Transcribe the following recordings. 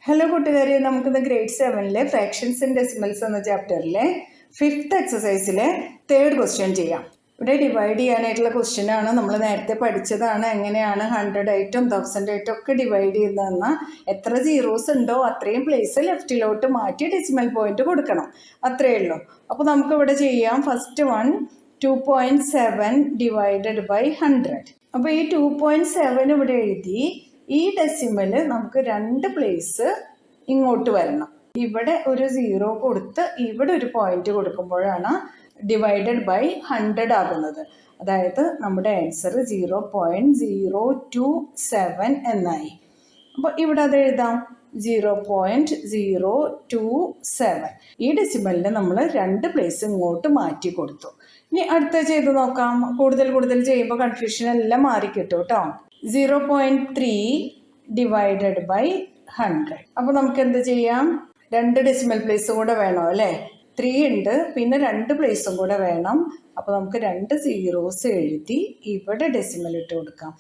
Hello കൂട്ടുകാരെ, നമുക്കിന്ന് grade 7-ലെ fractions and decimals എന്ന ചാപ്റ്ററിലെ 5th എക്സസൈസിലെ 3rd ക്വസ്റ്റ്യൻ ചെയ്യാം. ഇവിടെ ഡിവൈഡ് ചെയ്യാനായിട്ടുള്ള ക്വസ്റ്റ്യൻ ആണ്. നമ്മൾ നേരത്തെ പഠിച്ചതാണ് എങ്ങനെയാണ് 100 ആയിട്ടും 1000 ആയിട്ടും ഒക്കെ ഡിവൈഡ് ചെയ്യുന്നതെന്ന്. എത്ര സീറോസ് ഉണ്ടോ അത്രയും പ്ലേസ് ലെഫ്റ്റിലോട്ട് മാറ്റി ഡെസിമൽ പോയിന്റ് കൊടുക്കണം, അത്രയേ ഉള്ളൂ. അപ്പോൾ നമുക്കിവിടെ ചെയ്യാം. First one 2.7 divided by 100. അപ്പോൾ ഈ 2.7 ഇവിടെ എഴുതി. ഈ ഡെസിമൽ നമുക്ക് 2 പ്ലേസ് ഇങ്ങോട്ട് വരണം. ഇവിടെ ഒരു 0 കൊടുത്ത് ഇവിടെ ഒരു പോയിന്റ് കൊടുക്കുമ്പോഴാണ് ഡിവൈഡഡ് ബൈ 100 ആകുന്നത്. അതായത് നമ്മുടെ ആൻസർ 0.027 എന്നായി. അപ്പോൾ ഇവിടെ അത് എഴുതാം 0.027. ഈ ഡെസിമലിന് നമ്മൾ 2 പ്ലേസ് ഇങ്ങോട്ട് മാറ്റി കൊടുത്തു. ഇനി അടുത്ത ചെയ്ത് നോക്കാം. കൂടുതൽ ചെയ്യുമ്പോൾ കൺഫ്യൂഷൻ എല്ലാം മാറിക്കിട്ടും കേട്ടോ. 0.3 ഡിവൈഡഡ് ബൈ 100. അപ്പോൾ നമുക്ക് എന്ത് ചെയ്യാം? 2 ഡെസിമൽ പ്ലേസും കൂടെ വേണം അല്ലേ? 3 ഉണ്ട്, പിന്നെ 2 പ്ലേസും കൂടെ വേണം. അപ്പോൾ നമുക്ക് 2 സീറോസ് എഴുതി ഇവിടെ ഡെസിമൽ ഇട്ട് കൊടുക്കാം.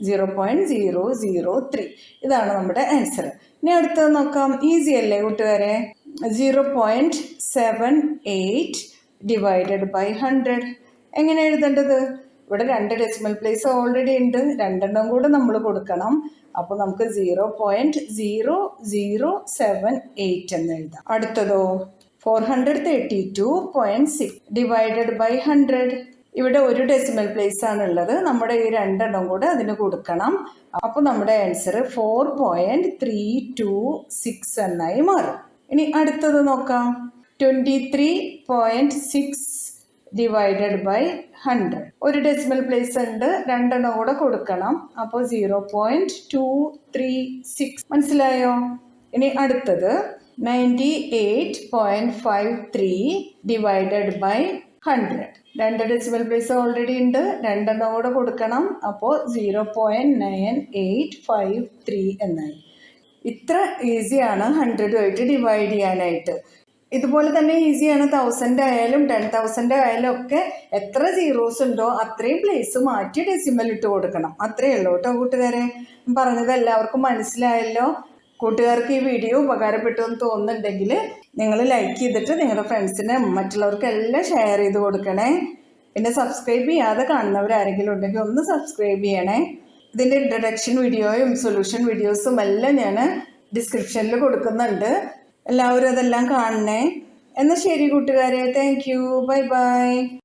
0.003. ഇതാണ് നമ്മുടെ ആൻസർ. ഇനി അടുത്തത് നോക്കാം. ഈസി അല്ലേ കൂട്ടുകാരെ? 0.78 ഡിവൈഡഡ് ബൈ 100. എങ്ങനെ എഴുതേണ്ടത്? ഇവിടെ 2 ഡെസിമൽ പ്ലേസ് ഓൾറെഡി ഉണ്ട്, 2 കൂടെ നമ്മൾ കൊടുക്കണം. അപ്പോൾ നമുക്ക് 0.0078 എന്ന് എഴുതാം. അടുത്തതോ 432.6 ഡിവൈഡഡ് ബൈ 100. ഇവിടെ ഒരു ഡെസിമൽ പ്ലേസ് ആണ് ഉള്ളത്, നമ്മുടെ ഈ 2 കൂടെ അതിന് കൊടുക്കണം. അപ്പോൾ നമ്മുടെ ആൻസർ 4.326 എന്നായി മാറും. ഇനി അടുത്തത് നോക്കാം. 23.6 ഡിവൈഡഡ് ബൈ 100. ഒരു ഡെസിമൽ പ്ലേസ് ഉണ്ട്, 2 കൂടെ കൊടുക്കണം. അപ്പോൾ 0.236. മനസ്സിലായോ? ഇനി അടുത്തത് 98.53 divided by 100. 2 decimal place already ഉണ്ട്, 2 കൂടെ കൊടുക്കണം. അപ്പോൾ 0.9853 എന്നായി. ഇത്ര ഈസിയാണ് 100 ഡിവൈഡ് ചെയ്യാനായിട്ട്. ഇതുപോലെ തന്നെ ഈസിയാണ് 1000 ആയാലും 10,000 ആയാലും ഒക്കെ എത്ര സീറോസ് ഉണ്ടോ അത്രയും പ്ലേസ് മാറ്റി ഡെസിമൽ ഇട്ട് കൊടുക്കണം. അത്രയേ ഉള്ളൂ കേട്ടോ കൂട്ടുകാരെ. പറഞ്ഞത് എല്ലാവർക്കും മനസ്സിലായല്ലോ. കൂട്ടുകാർക്ക് ഈ വീഡിയോ ഉപകാരപ്പെട്ടു എന്ന് തോന്നുന്നുണ്ടെങ്കിൽ നിങ്ങൾ ലൈക്ക് ചെയ്തിട്ട് നിങ്ങളുടെ ഫ്രണ്ട്സിന് മറ്റുള്ളവർക്കെല്ലാം ഷെയർ ചെയ്ത് കൊടുക്കണേ. പിന്നെ സബ്സ്ക്രൈബ് ചെയ്യാതെ കാണുന്നവരാരെങ്കിലും ഉണ്ടെങ്കിൽ ഒന്ന് സബ്സ്ക്രൈബ് ചെയ്യണേ. ഇതിൻ്റെ ഇൻട്രഡക്ഷൻ വീഡിയോയും സൊല്യൂഷൻ വീഡിയോസും എല്ലാം ഞാൻ ഡിസ്ക്രിപ്ഷനിൽ കൊടുക്കുന്നുണ്ട്. എല്ലാവരും അതെല്ലാം കാണണേ. എന്നാൽ ശരി കൂട്ടുകാരെ, താങ്ക് യു, ബൈ ബൈ.